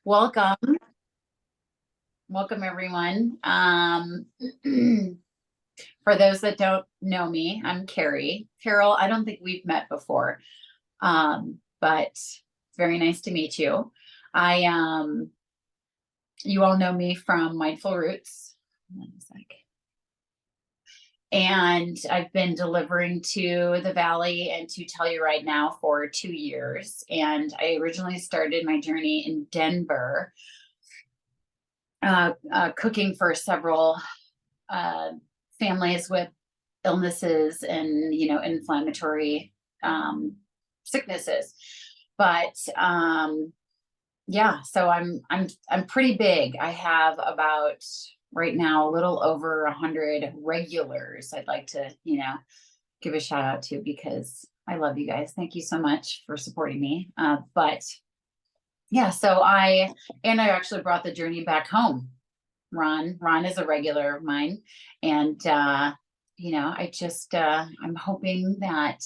Welcome. Welcome, everyone. For those that don't know me, I'm Carrie. Carol, I don't think we've met before, but it's very nice to meet you. You all know me from Mindful Roots. And I've been delivering to the Valley and to Telluride now for 2 years. And I originally started my journey in Denver, cooking for several families with illnesses and inflammatory sicknesses. But yeah, so I'm pretty big. I have about right now a little over 100 regulars. I'd like to give a shout out to, because I love you guys. Thank you so much for supporting me. But yeah, so I actually brought the journey back home. Ron is a regular of mine. And, I'm hoping that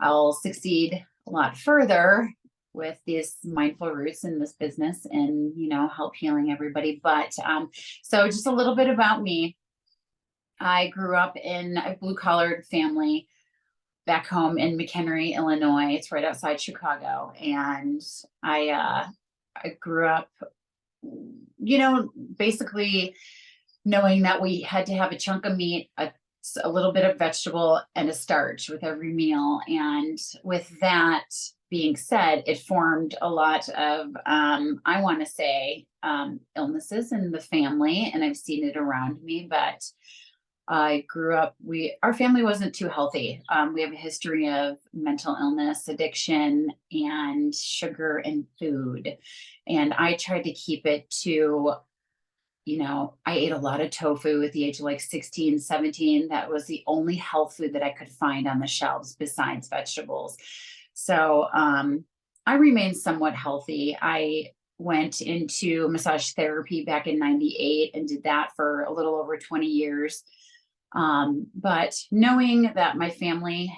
I'll succeed a lot further with these mindful roots in this business and, help healing everybody. But, so just a little bit about me. I grew up in a blue collared family back home in McHenry, Illinois. It's right outside Chicago. And I grew up, basically knowing that we had to have a chunk of meat, a little bit of vegetable, and a starch with every meal. And with that being said, it formed a lot of, I want to say, illnesses in the family, and I've seen it around me. But I grew up, our family wasn't too healthy. We have a history of mental illness, addiction, and sugar and food. And I tried to keep it to, I ate a lot of tofu at the age of like 16, 17. That was the only health food that I could find on the shelves besides vegetables. So I remained somewhat healthy. I went into massage therapy back in 98 and did that for a little over 20 years. But knowing that my family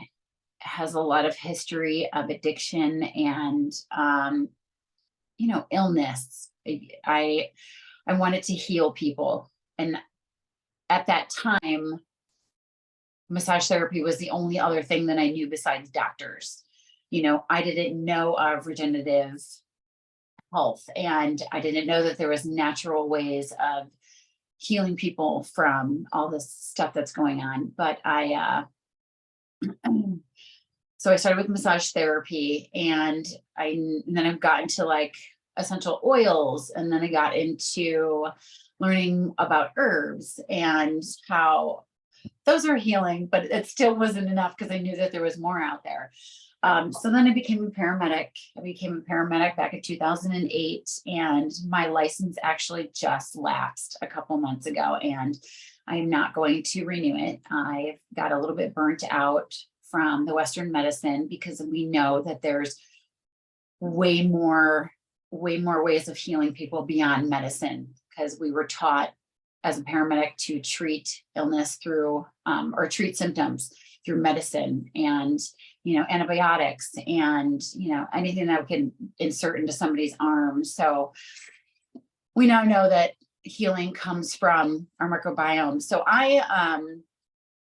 has a lot of history of addiction and, illness, I wanted to heal people. And at that time, massage therapy was the only other thing that I knew besides doctors. I didn't know of regenerative health, and I didn't know that there was natural ways of healing people from all this stuff that's going on. But so I started with massage therapy, and then I've gotten to like essential oils, and then I got into learning about herbs and how those are healing, but it still wasn't enough because I knew that there was more out there. So then I became a paramedic. I became a paramedic back in 2008, and my license actually just lapsed a couple months ago, and I'm not going to renew it. I've got a little bit burnt out from the Western medicine, because we know that there's way more ways of healing people beyond medicine, because we were taught as a paramedic to treat illness through or treat symptoms through medicine and antibiotics and anything that we can insert into somebody's arm. So we now know that healing comes from our microbiome. So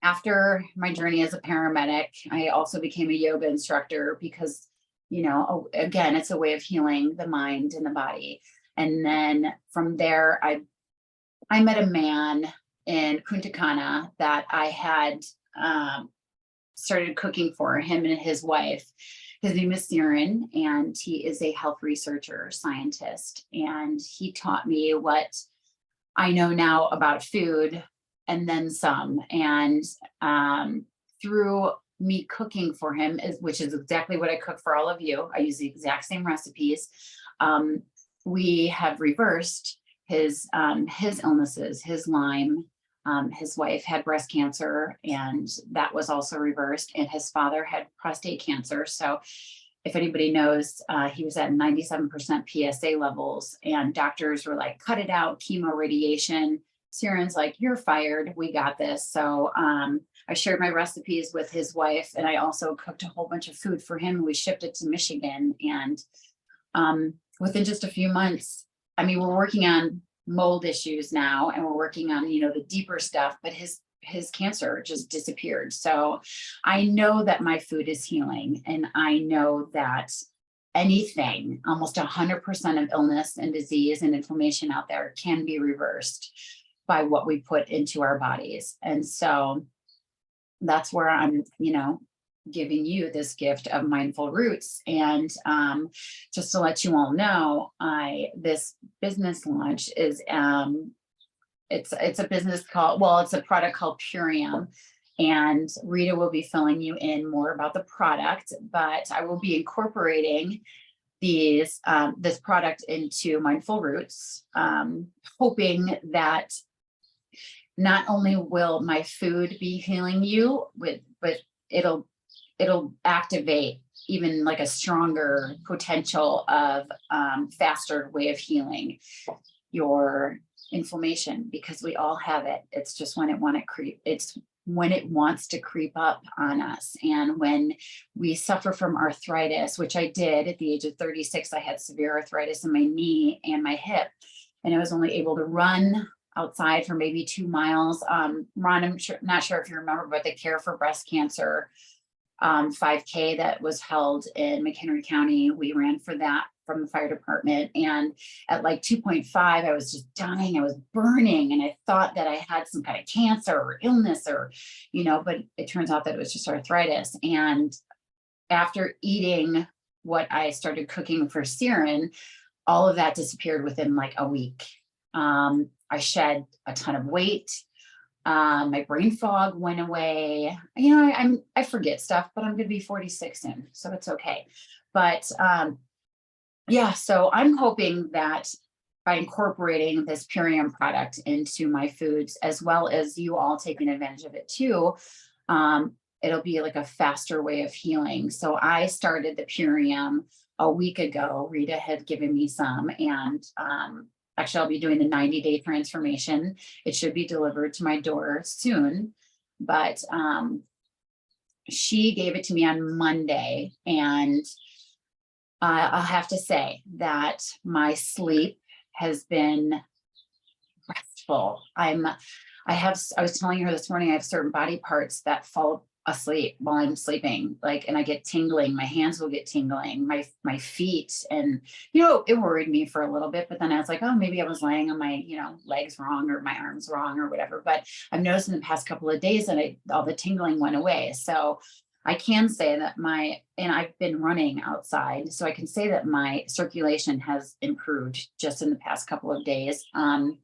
after my journey as a paramedic, I also became a yoga instructor, because again, it's a way of healing the mind and the body. And then from there, I met a man in Punta Cana that I had started cooking for him and his wife. His name is Siren, and he is a health researcher, scientist. And he taught me what I know now about food and then some. And through me cooking for him, which is exactly what I cook for all of you, I use the exact same recipes. We have reversed his illnesses, his Lyme. His wife had breast cancer, and that was also reversed. And his father had prostate cancer. So if anybody knows, he was at 97% PSA levels, and doctors were like, cut it out, chemo, radiation. Siren's like, you're fired. We got this. So I shared my recipes with his wife, and I also cooked a whole bunch of food for him. We shipped it to Michigan, and within just a few months, I mean, we're working on mold issues now, and we're working on, the deeper stuff, but his cancer just disappeared. So I know that my food is healing, and I know that anything, almost 100% of illness and disease and inflammation out there can be reversed by what we put into our bodies. And so that's where I'm, giving you this gift of mindful roots. And just to let you all know, this business launch is it's a business called, well, it's a product called Purium. And Rita will be filling you in more about the product, but I will be incorporating this product into Mindful Roots, hoping that not only will my food be healing you but it'll activate even like a stronger potential of faster way of healing your inflammation, because we all have it. It's just when it wants to creep up on us. And when we suffer from arthritis, which I did at the age of 36, I had severe arthritis in my knee and my hip, and I was only able to run outside for maybe 2 miles. Ron, I'm not sure if you remember, but the Care for Breast Cancer 5K that was held in McHenry County, we ran for that from the fire department. And at like 2.5, I was just dying. I was burning. And I thought that I had some kind of cancer or illness or, but it turns out that it was just arthritis. And after eating what I started cooking for Siren, all of that disappeared within like a week. I shed a ton of weight. My brain fog went away. I forget stuff, but I'm going to be 46 soon, so it's okay. But so I'm hoping that by incorporating this Purium product into my foods, as well as you all taking advantage of it too, it'll be like a faster way of healing. So I started the Purium a week ago. Rita had given me some, and actually, I'll be doing the 90-day transformation. It should be delivered to my door soon, but she gave it to me on Monday, and I'll have to say that my sleep has been restful. I was telling her this morning, I have certain body parts that fall asleep while I'm sleeping, and I get tingling. My hands will get tingling, my feet, and it worried me for a little bit, but then I was like, oh, maybe I was laying on my legs wrong or my arms wrong or whatever. But I've noticed in the past couple of days that all the tingling went away. So I can say that and I've been running outside, so I can say that my circulation has improved just in the past couple of days. It's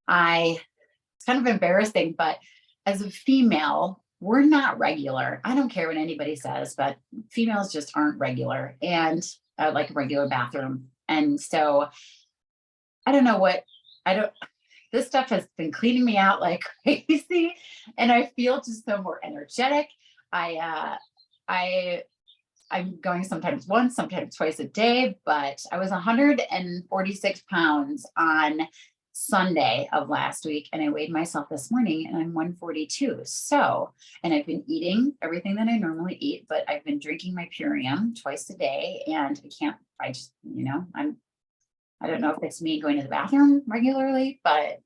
kind of embarrassing, but as a female, we're not regular. I don't care what anybody says, but females just aren't regular, and like a regular bathroom. And so this stuff has been cleaning me out like crazy, and I feel just so more energetic. I'm going sometimes once, sometimes twice a day, but I was 146 pounds on Sunday of last week, and I weighed myself this morning and I'm 142. So, and I've been eating everything that I normally eat, but I've been drinking my Purium twice a day, and I don't know if it's me going to the bathroom regularly, but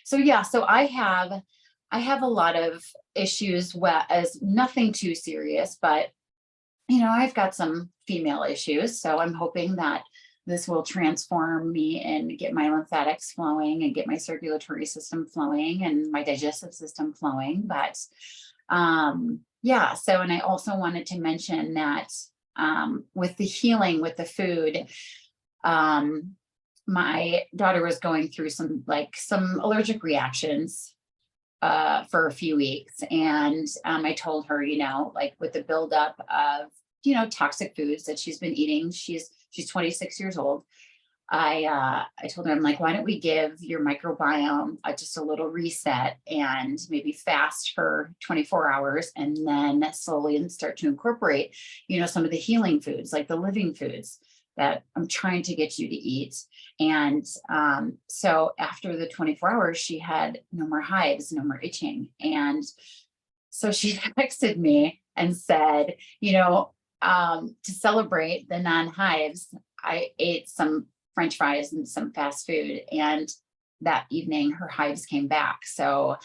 so I have a lot of issues, as nothing too serious, but I've got some female issues. So I'm hoping that this will transform me and get my lymphatics flowing and get my circulatory system flowing and my digestive system flowing. But and I also wanted to mention that with the healing with the food, my daughter was going through some allergic reactions for a few weeks. And I told her, with the buildup of, toxic foods that she's been eating, she's 26 years old. I told her, I'm like, why don't we give your microbiome just a little reset and maybe fast for 24 hours and then slowly start to incorporate, some of the healing foods, like the living foods that I'm trying to get you to eat. And so after the 24 hours, she had no more hives, no more itching. And so she texted me and said, to celebrate the non-hives, I ate some French fries and some fast food, and that evening her hives came back. So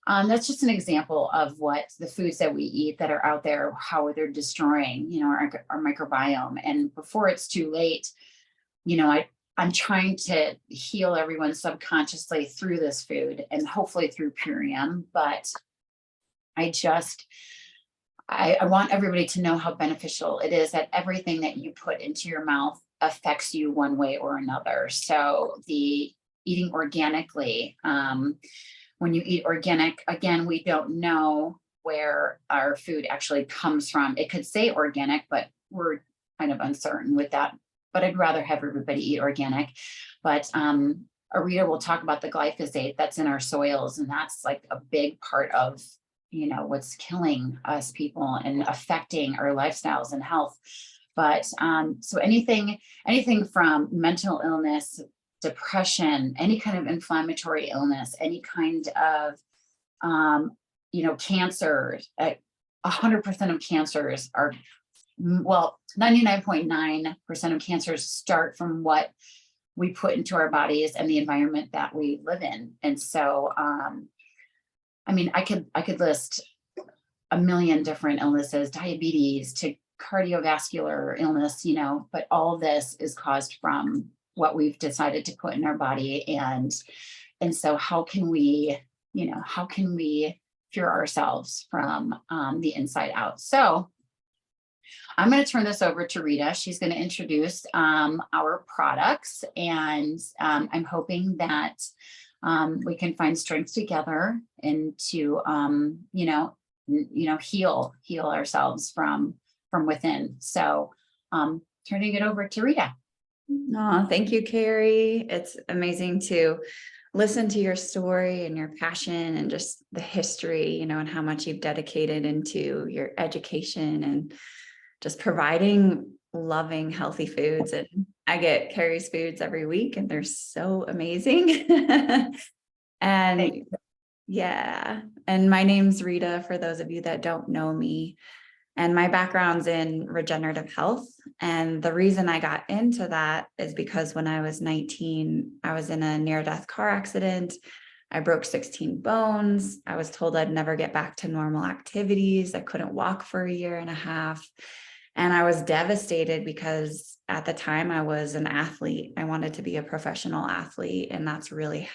that's just an example of what the foods that we eat that are out there, how they're destroying, our microbiome. And before it's too late, I'm trying to heal everyone subconsciously through this food and hopefully through Purium. But I just, I want everybody to know how beneficial it is, that everything that you put into your mouth affects you one way or another. So the eating organically, when you eat organic, again, we don't know where our food actually comes from. It could say organic, but we're kind of uncertain with that. But I'd rather have everybody eat organic. But Arita will talk about the glyphosate that's in our soils, and that's like a big part of what's killing us people and affecting our lifestyles and health. But so anything from mental illness, depression, any kind of inflammatory illness, any kind of cancer, 100% of cancers are, well, 99.9% of cancers start from what we put into our bodies and the environment that we live in. And so I could list a million different illnesses, diabetes to cardiovascular illness, but all this is caused from what we've decided to put in our body. And so how can we cure ourselves from the inside out? So I'm going to turn this over to Rita. She's going to introduce our products, and I'm hoping that we can find strength together and to heal ourselves from within. So turning it over to Rita. Oh, thank you, Carrie. It's amazing to listen to your story and your passion and just the history, and how much you've dedicated into your education and just providing loving, healthy foods. And I get Carrie's foods every week, and they're so amazing. And yeah, and my name's Rita, for those of you that don't know me. And my background's in regenerative health. And the reason I got into that is because when I was 19, I was in a near-death car accident. I broke 16 bones. I was told I'd never get back to normal activities. I couldn't walk for a year and a half. And I was devastated because at the time I was an athlete. I wanted to be a professional athlete. And that's really,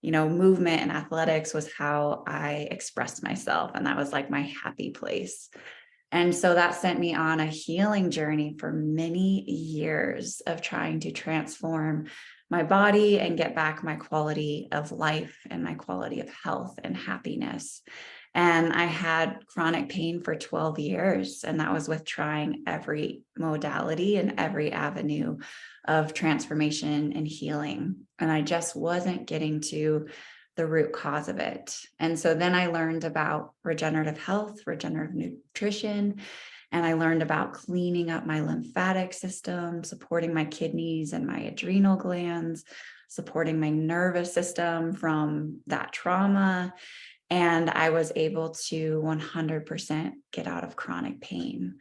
movement and athletics was how I expressed myself. And that was like my happy place. And so that sent me on a healing journey for many years of trying to transform my body and get back my quality of life and my quality of health and happiness. And I had chronic pain for 12 years, and that was with trying every modality and every avenue of transformation and healing. And I just wasn't getting to the root cause of it. And so then I learned about regenerative health, regenerative nutrition, and I learned about cleaning up my lymphatic system, supporting my kidneys and my adrenal glands, supporting my nervous system from that trauma. And I was able to 100% get out of chronic pain.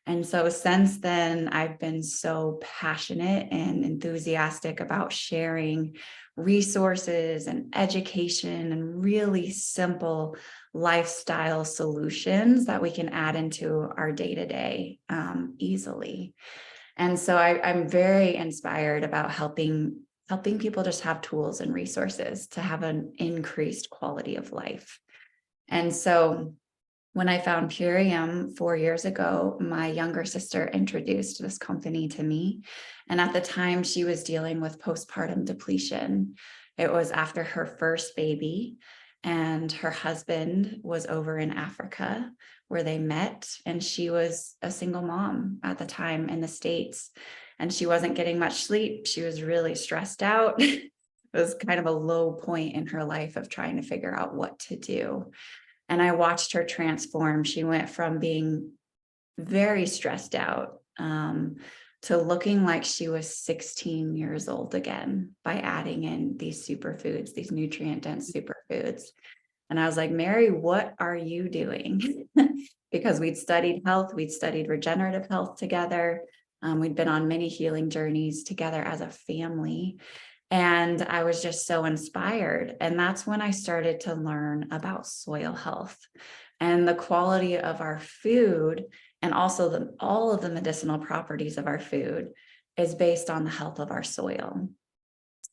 And so since then, I've been so passionate and enthusiastic about sharing resources and education and really simple lifestyle solutions that we can add into our day-to-day easily. And so I'm very inspired about helping people just have tools and resources to have an increased quality of life. And so when I found Purium 4 years ago, my younger sister introduced this company to me. And at the time, she was dealing with postpartum depletion. It was after her first baby, and her husband was over in Africa where they met. And she was a single mom at the time in the States, and she wasn't getting much sleep. She was really stressed out. It was kind of a low point in her life of trying to figure out what to do. And I watched her transform. She went from being very stressed out to looking like she was 16 years old again by adding in these superfoods, these nutrient-dense superfoods. And I was like, Mary, what are you doing? Because we'd studied health, we'd studied regenerative health together. We'd been on many healing journeys together as a family. And I was just so inspired. And that's when I started to learn about soil health and the quality of our food, and also all of the medicinal properties of our food is based on the health of our soil.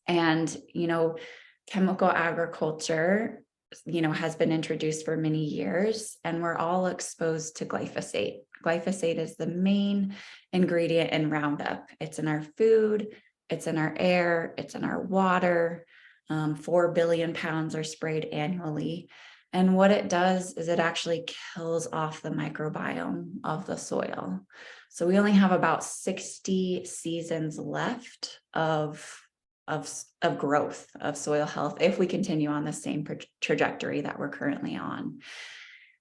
And, chemical agriculture, has been introduced for many years, and we're all exposed to glyphosate. Glyphosate is the main ingredient in Roundup. It's in our food, it's in our air, it's in our water. 4 billion pounds are sprayed annually. And what it does is it actually kills off the microbiome of the soil. So we only have about 60 seasons left of growth of soil health if we continue on the same trajectory that we're currently on.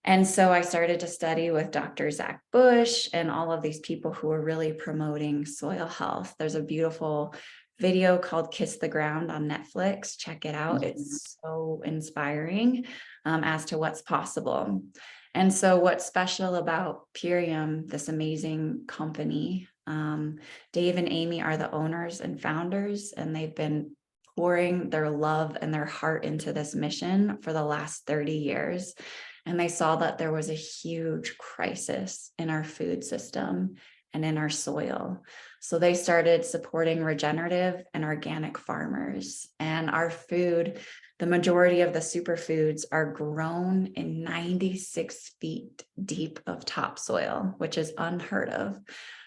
And so I started to study with Dr. Zach Bush and all of these people who are really promoting soil health. There's a beautiful video called Kiss the Ground on Netflix. Check it out. It's so inspiring as to what's possible. And so what's special about Purium, this amazing company, Dave and Amy are the owners and founders, and they've been pouring their love and their heart into this mission for the last 30 years. And they saw that there was a huge crisis in our food system and in our soil. So they started supporting regenerative and organic farmers. And our food, the majority of the superfoods are grown in 96 feet deep of topsoil, which is unheard of.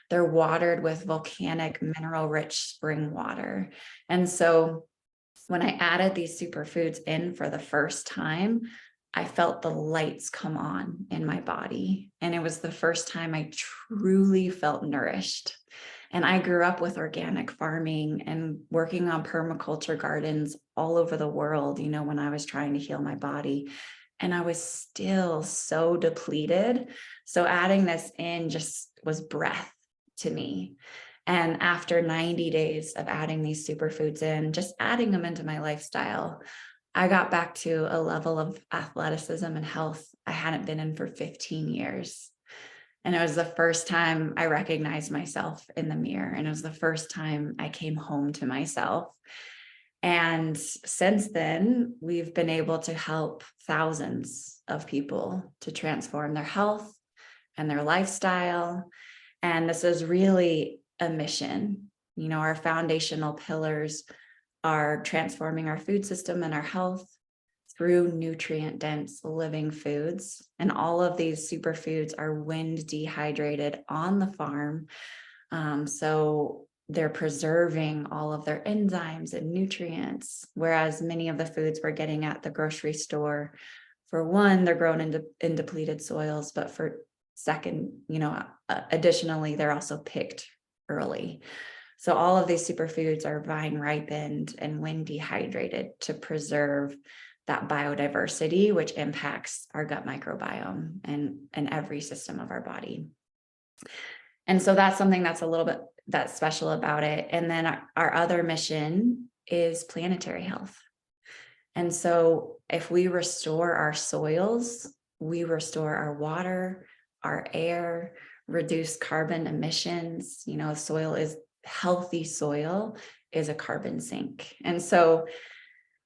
They're watered with volcanic mineral-rich spring water. And so when I added these superfoods in for the first time, I felt the lights come on in my body. And it was the first time I truly felt nourished. And I grew up with organic farming and working on permaculture gardens all over the world, when I was trying to heal my body. And I was still so depleted. So adding this in just was breath to me. And after 90 days of adding these superfoods in, just adding them into my lifestyle, I got back to a level of athleticism and health I hadn't been in for 15 years. And it was the first time I recognized myself in the mirror. And it was the first time I came home to myself. And since then, we've been able to help thousands of people to transform their health and their lifestyle. And this is really a mission. Our foundational pillars are transforming our food system and our health through nutrient-dense living foods. And all of these superfoods are wind dehydrated on the farm. So they're preserving all of their enzymes and nutrients, whereas many of the foods we're getting at the grocery store, for one, they're grown in depleted soils, but for second, additionally, they're also picked early. So all of these superfoods are vine ripened and wind dehydrated to preserve that biodiversity, which impacts our gut microbiome and every system of our body. And so that's something that's a little bit that's special about it. And then our other mission is planetary health. And so if we restore our soils, we restore our water, our air, reduce carbon emissions. Healthy soil is a carbon sink. And so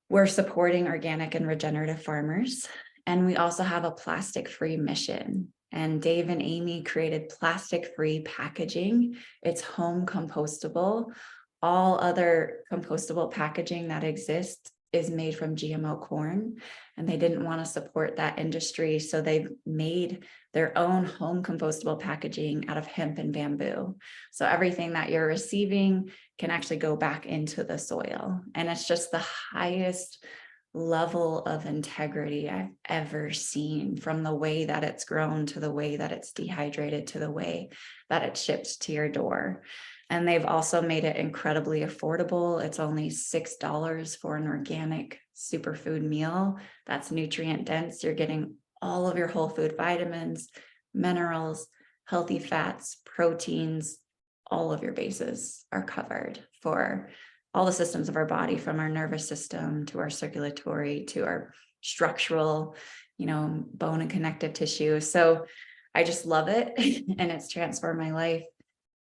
we're supporting organic and regenerative farmers. And we also have a plastic-free mission. And Dave and Amy created plastic-free packaging. It's home compostable. All other compostable packaging that exists is made from GMO corn, and they didn't want to support that industry. So they've made their own home compostable packaging out of hemp and bamboo. So everything that you're receiving can actually go back into the soil. And it's just the highest level of integrity I've ever seen, from the way that it's grown to the way that it's dehydrated to the way that it ships to your door. And they've also made it incredibly affordable. It's only $6 for an organic superfood meal that's nutrient dense. You're getting all of your whole food vitamins, minerals, healthy fats, proteins, all of your bases are covered for all the systems of our body, from our nervous system to our circulatory to our structural, bone and connective tissue. So I just love it and it's transformed my life.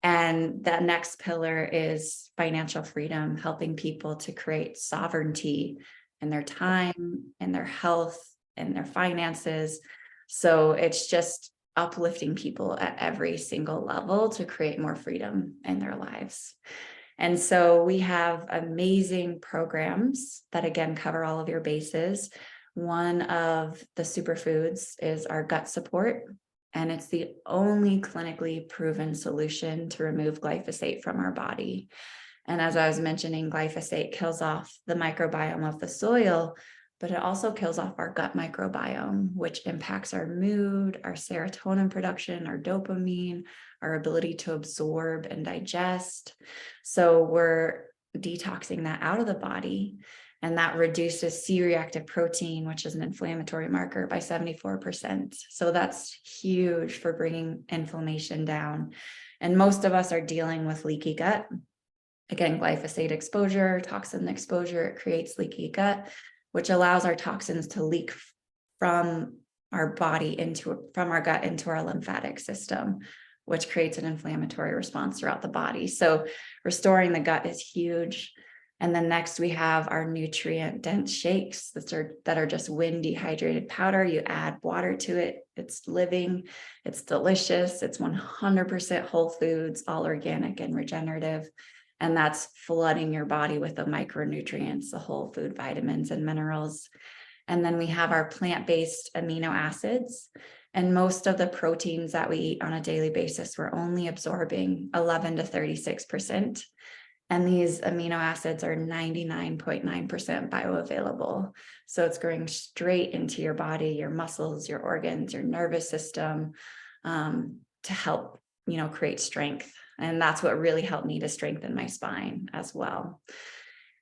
And the next pillar is financial freedom, helping people to create sovereignty in their time, in their health, and their finances. So it's just uplifting people at every single level to create more freedom in their lives. And so we have amazing programs that, again, cover all of your bases. One of the superfoods is our gut support, and it's the only clinically proven solution to remove glyphosate from our body. And as I was mentioning, glyphosate kills off the microbiome of the soil, but it also kills off our gut microbiome, which impacts our mood, our serotonin production, our dopamine, our ability to absorb and digest. So we're detoxing that out of the body, and that reduces C-reactive protein, which is an inflammatory marker, by 74%. So that's huge for bringing inflammation down. And most of us are dealing with leaky gut. Again, glyphosate exposure, toxin exposure, it creates leaky gut, which allows our toxins to leak from our body from our gut into our lymphatic system, which creates an inflammatory response throughout the body. So restoring the gut is huge. And then next we have our nutrient dense shakes that are just wind dehydrated powder. You add water to it. It's living, it's delicious. It's 100% whole foods, all organic and regenerative. And that's flooding your body with the micronutrients, the whole food vitamins and minerals. And then we have our plant-based amino acids. And most of the proteins that we eat on a daily basis, we're only absorbing 11 to 36%. And these amino acids are 99.9% bioavailable. So it's going straight into your body, your muscles, your organs, your nervous system, to help, create strength. And that's what really helped me to strengthen my spine as well.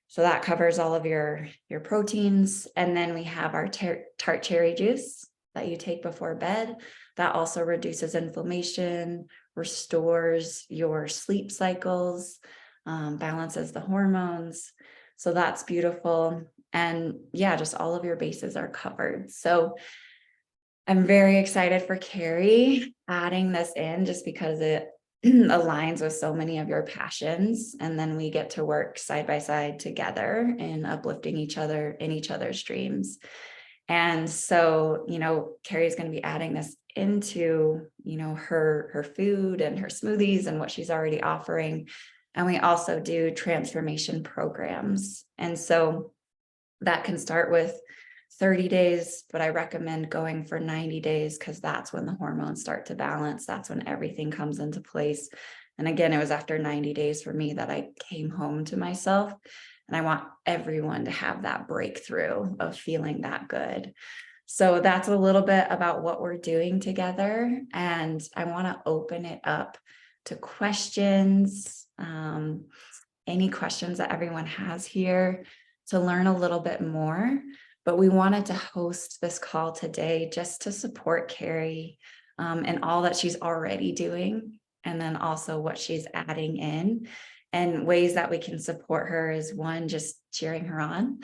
So that covers all of your proteins. And then we have our tart cherry juice that you take before bed. That also reduces inflammation, restores your sleep cycles, balances the hormones. So that's beautiful. And yeah, just all of your bases are covered. So I'm very excited for Carrie adding this in, just because it aligns with so many of your passions. And then we get to work side by side together in uplifting each other in each other's dreams. And so, Carrie's going to be adding this into, her food and her smoothies and what she's already offering. And we also do transformation programs. And so that can start with 30 days, but I recommend going for 90 days because that's when the hormones start to balance. That's when everything comes into place. And again, it was after 90 days for me that I came home to myself. And I want everyone to have that breakthrough of feeling that good. So that's a little bit about what we're doing together. And I want to open it up to questions, any questions that everyone has here, to learn a little bit more. But we wanted to host this call today just to support Carrie and all that she's already doing, and then also what she's adding in. And ways that we can support her is, one, just cheering her on.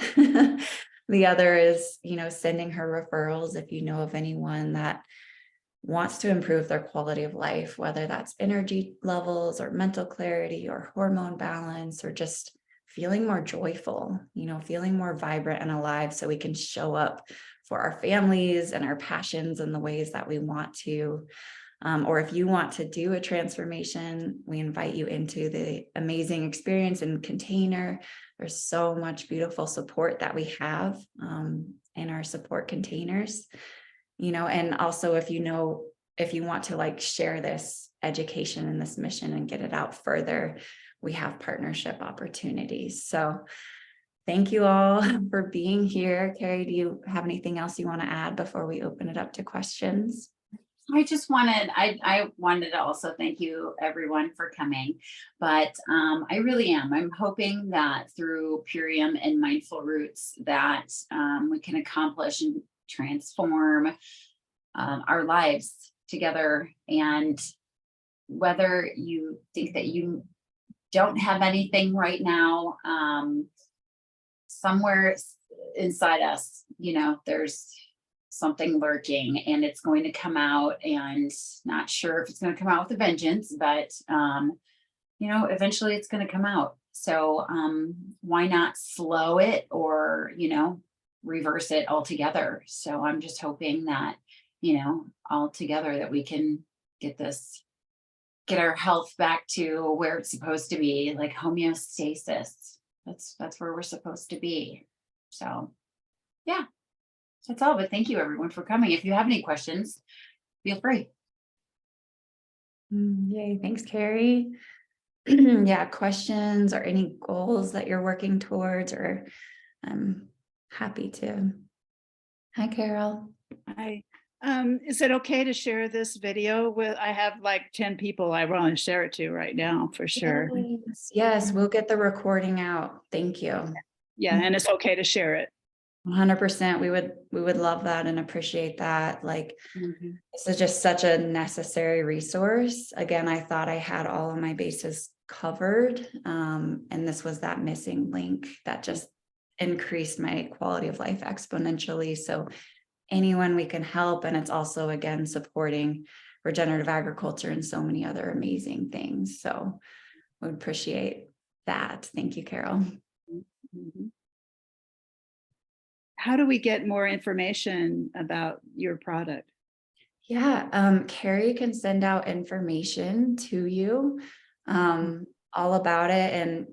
The other is, sending her referrals if you know of anyone that wants to improve their quality of life, whether that's energy levels or mental clarity or hormone balance, or just feeling more joyful, feeling more vibrant and alive, so we can show up for our families and our passions in the ways that we want to. Or if you want to do a transformation, we invite you into the amazing experience in Container. There's so much beautiful support that we have in our support containers, and also if you want to share this education and this mission and get it out further, we have partnership opportunities. So thank you all for being here. Carrie, do you have anything else you want to add before we open it up to questions? I wanted to also thank you everyone for coming, but I really am. I'm hoping that through Purium and Mindful Roots that we can accomplish and transform our lives together. And whether you think that you don't have anything right now, somewhere inside us, there's something lurking, and it's going to come out, and not sure if it's going to come out with a vengeance, but eventually it's going to come out. So why not slow it, or reverse it altogether? So I'm just hoping that all together that we can get our health back to where it's supposed to be, like homeostasis. That's where we're supposed to be. So yeah, that's all. But thank you everyone for coming. If you have any questions, feel free. Yay, thanks, Carrie. Yeah, questions or any goals that you're working towards, or I'm happy to. Hi, Carol. Hi. Is it okay to share this video with, I have like 10 people I want to share it to right now, for sure. Yes, we'll get the recording out. Thank you. Yeah, and it's okay to share it. 100%. We would love that and appreciate that. Like, this is just such a necessary resource. Again, I thought I had all of my bases covered. And this was that missing link that just increased my quality of life exponentially. So anyone we can help. And it's also, again, supporting regenerative agriculture and so many other amazing things. So I would appreciate that. Thank you, Carol. How do we get more information about your product? Yeah, Carrie can send out information to you all about it. And,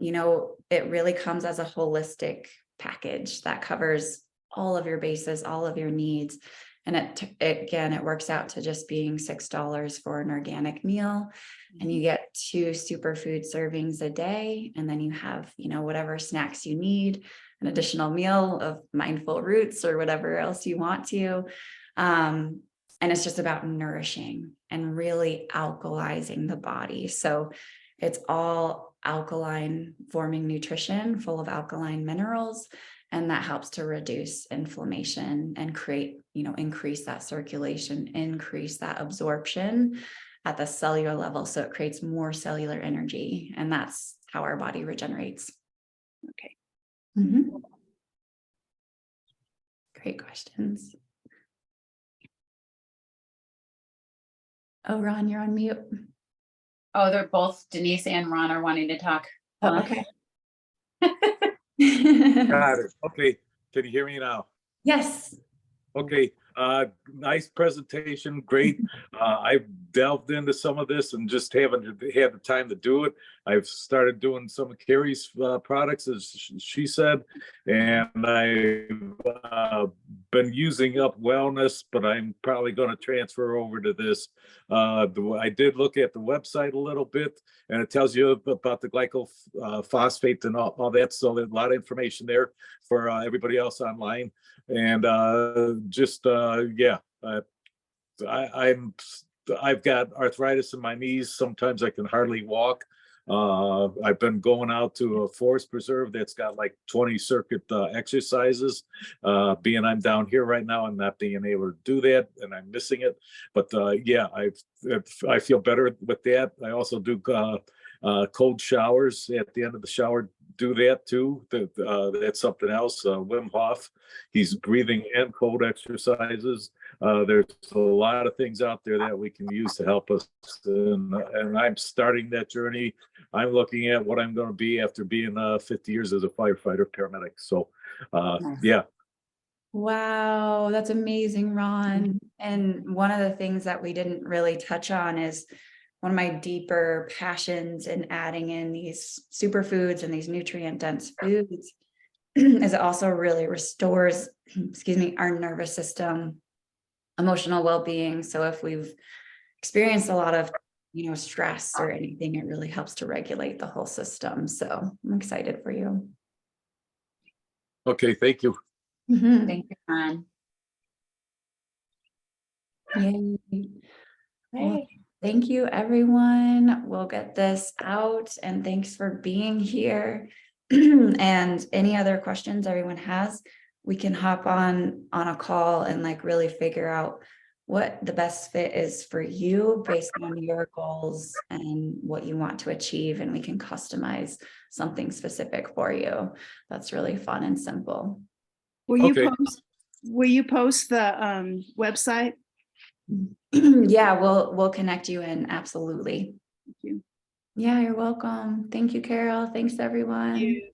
it really comes as a holistic package that covers all of your bases, all of your needs. And it works out to just being $6 for an organic meal. And you get 2 superfood servings a day. And then you have, whatever snacks you need, an additional meal of mindful roots or whatever else you want to. And it's just about nourishing and really alkalizing the body. So it's all alkaline forming nutrition full of alkaline minerals. And that helps to reduce inflammation and create, increase that circulation, increase that absorption at the cellular level. So it creates more cellular energy. And that's how our body regenerates. Okay. Great questions. Oh, Ron, you're on mute. Oh, they're both, Denise and Ron are wanting to talk. Oh, okay. Got it. Okay. Can you hear me now? Yes. Okay. Nice presentation. Great. I've delved into some of this and just haven't had the time to do it. I've started doing some of Carrie's products, as she said, and I've been using Up Wellness, but I'm probably going to transfer over to this. I did look at the website a little bit, and it tells you about the glycophosphate and all that. So there's a lot of information there for everybody else online. And I've got arthritis in my knees. Sometimes I can hardly walk. I've been going out to a forest preserve that's got like 20 circuit exercises. Being I'm down here right now, I'm not being able to do that, and I'm missing it. But I feel better with that. I also do cold showers at the end of the shower. Do that too. That's something else. Wim Hof, he's breathing and cold exercises. There's a lot of things out there that we can use to help us. And I'm starting that journey. I'm looking at what I'm going to be after being 50 years as a firefighter paramedic. So, yeah. Wow, that's amazing, Ron. And one of the things that we didn't really touch on is one of my deeper passions in adding in these superfoods and these nutrient dense foods is it also really restores, our nervous system, emotional well-being. So if we've experienced a lot of, stress or anything, it really helps to regulate the whole system. So I'm excited for you. Okay, thank you. Thank you, Ron. Yay. Well, thank you, everyone. We'll get this out, and thanks for being here. And any other questions everyone has, we can hop on a call and really figure out what the best fit is for you based on your goals and what you want to achieve. And we can customize something specific for you. That's really fun and simple. Will you Okay. post? Will you post the website? Yeah, we'll connect you in. Absolutely. Thank you. Yeah, you're welcome. Thank you, Carol. Thanks, everyone. You.